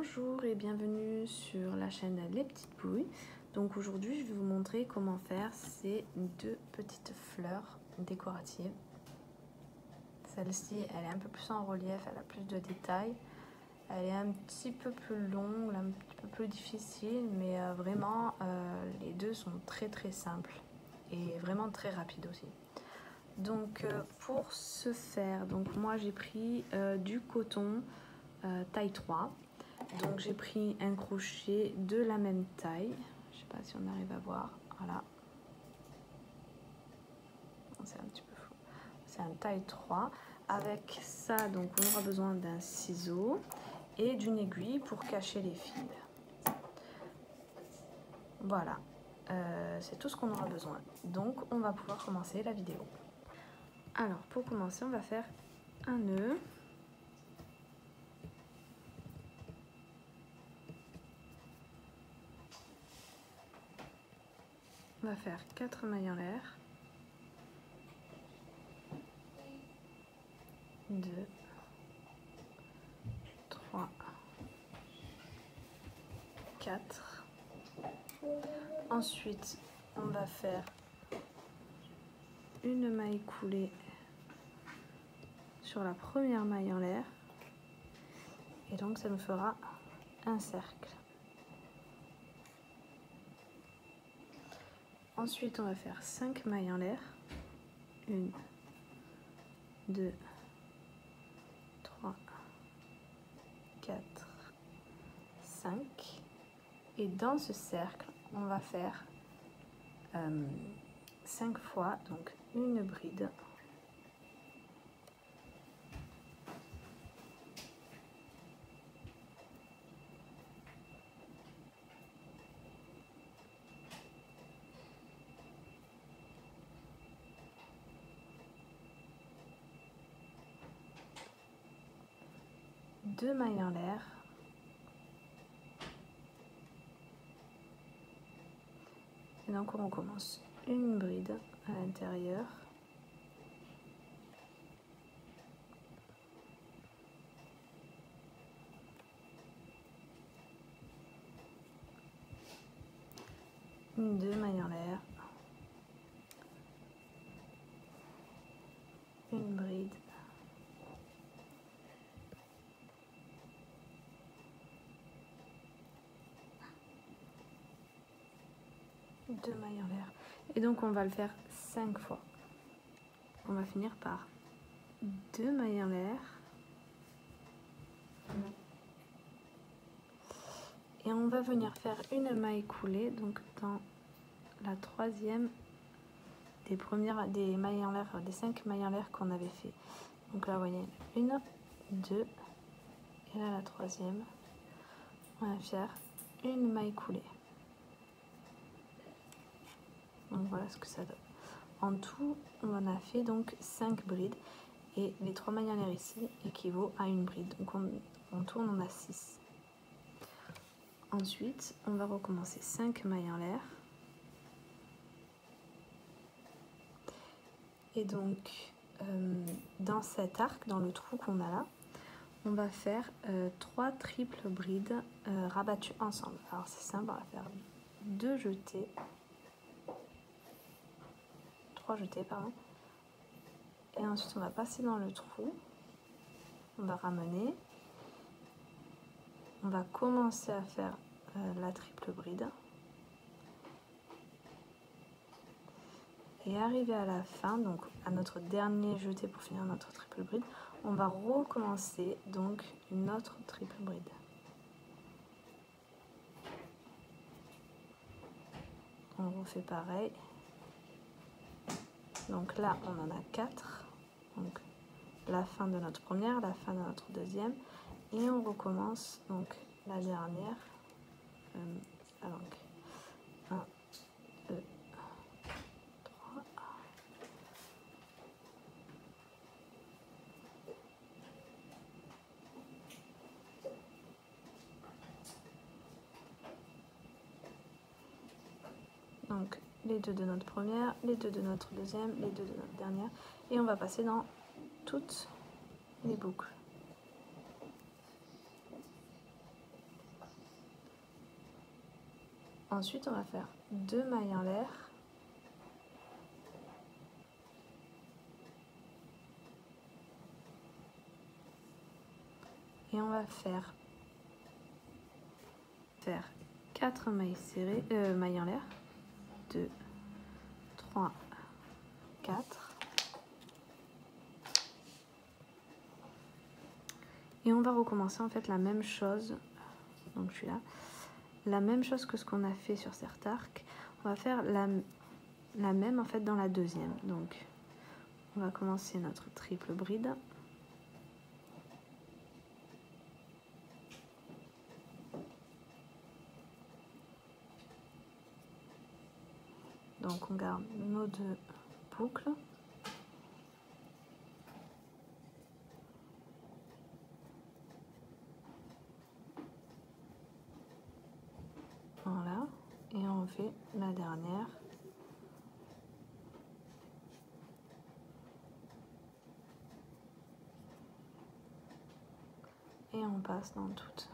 Bonjour et bienvenue sur la chaîne Les Petites Bouilles. Donc aujourd'hui je vais vous montrer comment faire ces deux petites fleurs décoratives. Celle-ci elle est un peu plus en relief, elle a plus de détails. Elle est un petit peu plus longue, un petit peu plus difficile, mais vraiment les deux sont très simples et vraiment très rapides aussi. Donc pour ce faire, donc moi j'ai pris du coton taille 3. Donc j'ai pris un crochet de la même taille. Je sais pas si on arrive à voir. Voilà. C'est un petit peu flou. C'est un taille 3. Avec ça, donc on aura besoin d'un ciseau et d'une aiguille pour cacher les fils. Voilà. C'est tout ce qu'on aura besoin. Donc on va pouvoir commencer la vidéo. Alors pour commencer, on va faire un nœud. On va faire 4 mailles en l'air. 2, 3, 4. Ensuite, on va faire une maille coulée sur la première maille en l'air. Et donc, ça nous fera un cercle. Ensuite, on va faire 5 mailles en l'air. 1, 2, 3, 4, 5. Et dans ce cercle, on va faire 5 fois, donc une bride. Deux mailles en l'air. Et donc on recommence une bride à l'intérieur. Deux mailles en l'air. Une bride. Deux mailles en l'air. Et donc on va le faire 5 fois. On va finir par 2 mailles en l'air. Et on va venir faire une maille coulée, donc dans la troisième des mailles en l'air, des 5 mailles en l'air qu'on avait fait. Donc là, vous voyez, 1, 2, et là la troisième, on va faire une maille coulée. Donc voilà ce que ça donne. En tout, on en a fait donc 5 brides, et les 3 mailles en l'air ici équivaut à une bride. Donc en tout, on en a 6. Ensuite, on va recommencer 5 mailles en l'air. Et donc, dans cet arc, dans le trou qu'on a là, on va faire 3 triples brides rabattues ensemble. Alors c'est simple, on va faire 2 jetés, 3 jetés, pardon. Et ensuite, on va passer dans le trou, on va ramener, on va commencer à faire la triple bride. Et arrivé à la fin, donc à notre dernier jeté pour finir notre triple bride, on va recommencer donc une autre triple bride. On refait pareil. Donc là, on en a 4. Donc la fin de notre première, la fin de notre deuxième. Et on recommence donc la dernière. Donc 1, 2, 3. Donc les deux de notre première, les deux de notre deuxième, les deux de notre dernière. Et on va passer dans toutes les boucles. Ensuite, on va faire 2 mailles en l'air. Et on va faire 4 mailles serrées, mailles en l'air. 2, 3, 4. Et on va recommencer en fait la même chose. Donc je suis là. La même chose que ce qu'on a fait sur cet arc. On va faire la même en fait dans la deuxième. Donc on va commencer notre triple bride. Donc on garde nos 2 boucles. Voilà. Et on fait la dernière. Et on passe dans toutes.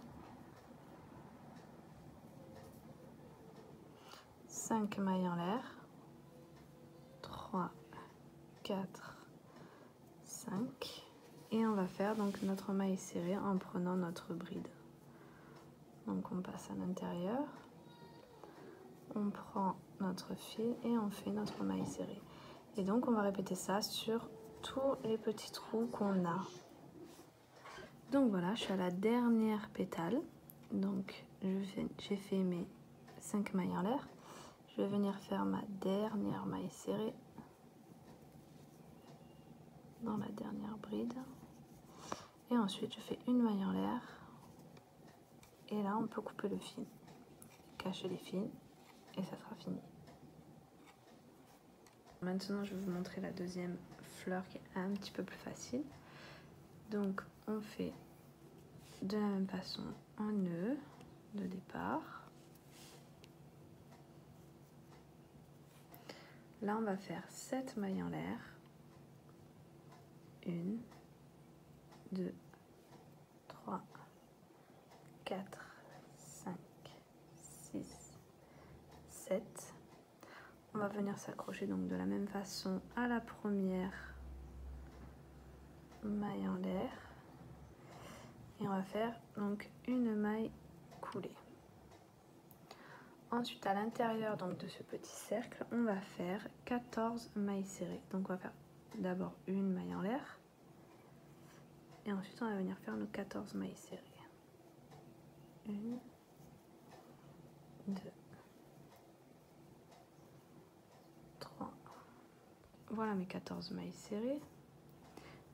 5 mailles en l'air. 3, 4, 5. Et on va faire donc notre maille serrée en prenant notre bride. Donc on passe à l'intérieur. On prend notre fil et on fait notre maille serrée. Et donc on va répéter ça sur tous les petits trous qu'on a. Donc voilà, je suis à la dernière pétale. Donc j'ai fait mes 5 mailles en l'air. Je vais venir faire ma dernière maille serrée dans la dernière bride. Et ensuite je fais une maille en l'air. Et là on peut couper le fil, cacher les fils et ça sera fini. Maintenant je vais vous montrer la deuxième fleur qui est un petit peu plus facile. Donc on fait de la même façon un nœud de départ. Là on va faire 7 mailles en l'air. 1, 2, 3, 4, 5, 6, 7. On va venir s'accrocher donc de la même façon à la première maille en l'air. Et on va faire donc une maille coulée. Ensuite, à l'intérieur donc de ce petit cercle, on va faire 14 mailles serrées. Donc on va faire d'abord une maille en l'air. Et ensuite, on va venir faire nos 14 mailles serrées. 1, 2, 3. Voilà mes 14 mailles serrées.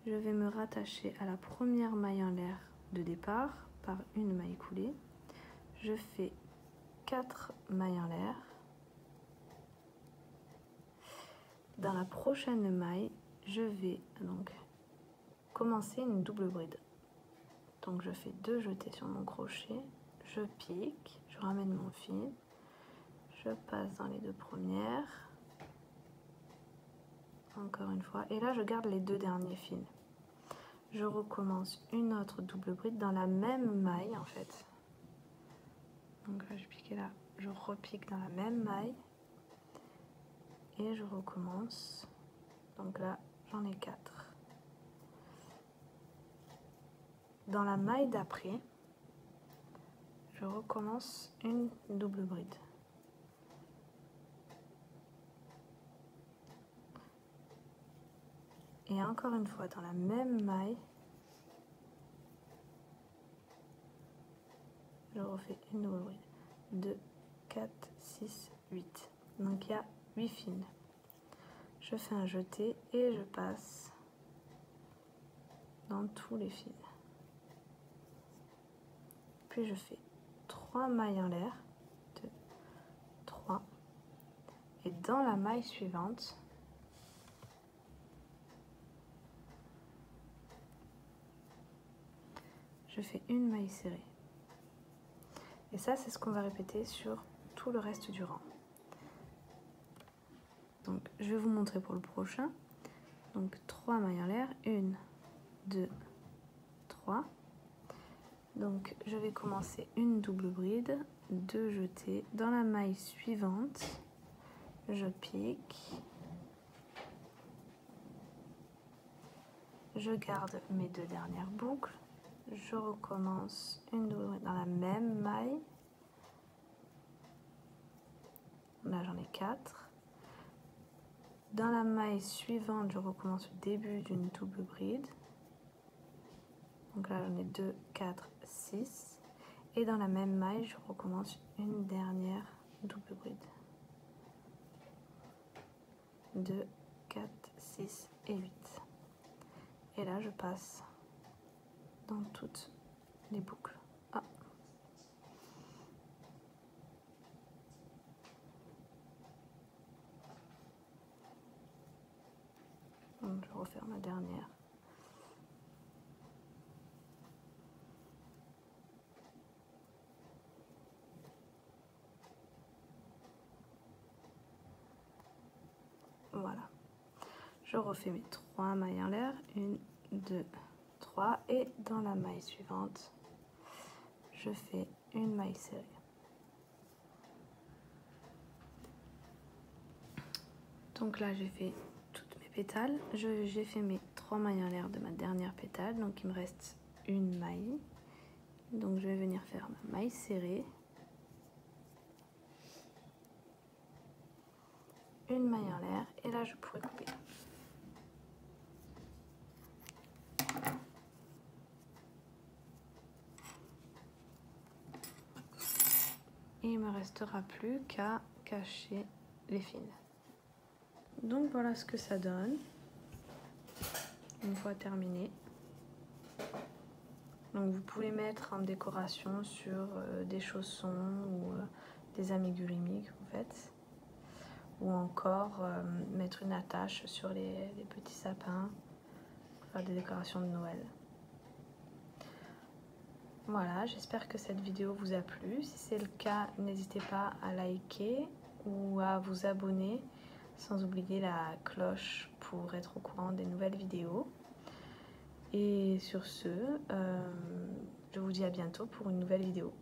Je vais me rattacher à la première maille en l'air de départ par une maille coulée. Je fais 4 mailles en l'air. Dans la prochaine maille, je vais donc commencer une double bride. Donc je fais 2 jetés sur mon crochet, je pique, je ramène mon fil, je passe dans les 2 premières, encore une fois, et là je garde les 2 derniers fils. Je recommence une autre double bride dans la même maille en fait. Donc là je piquais là, je repique dans la même maille et je recommence. Donc là j'en ai 4. Dans la maille d'après, je recommence une double bride. Et encore une fois, dans la même maille, je refais une double bride. 2, 4, 6, 8. Donc il y a 8 fils. Je fais un jeté et je passe dans tous les fils. Puis je fais 3 mailles en l'air. 2, 3. Et dans la maille suivante, je fais une maille serrée. Et ça, c'est ce qu'on va répéter sur tout le reste du rang. Donc, je vais vous montrer pour le prochain. Donc, 3 mailles en l'air. 1, 2, 3. Donc je vais commencer une double bride, 2 jetés. Dans la maille suivante, je pique, je garde mes 2 dernières boucles, je recommence une double bride dans la même maille. Là j'en ai 4. Dans la maille suivante, je recommence le début d'une double bride. Donc là j'en ai 2, 4, 6. Et dans la même maille, je recommence une dernière double bride. 2, 4, 6 et 8. Et là je passe dans toutes les boucles. Ah. Donc je refais ma dernière. Voilà. Je refais mes 3 mailles en l'air. 1, 2, 3. Et dans la maille suivante, je fais une maille serrée. Donc là j'ai fait toutes mes pétales. J'ai fait mes 3 mailles en l'air de ma dernière pétale. Donc il me reste une maille. Donc je vais venir faire ma maille serrée. Une maille en l'air. Et là je pourrais couper. Et il ne me restera plus qu'à cacher les fils. Donc voilà ce que ça donne une fois terminé. Donc vous pouvez mettre en décoration sur des chaussons ou des amigurumi que vous faites, ou encore mettre une attache sur les petits sapins pour faire des décorations de Noël. Voilà, j'espère que cette vidéo vous a plu. Si c'est le cas, n'hésitez pas à liker ou à vous abonner, sans oublier la cloche pour être au courant des nouvelles vidéos. Et sur ce, je vous dis à bientôt pour une nouvelle vidéo.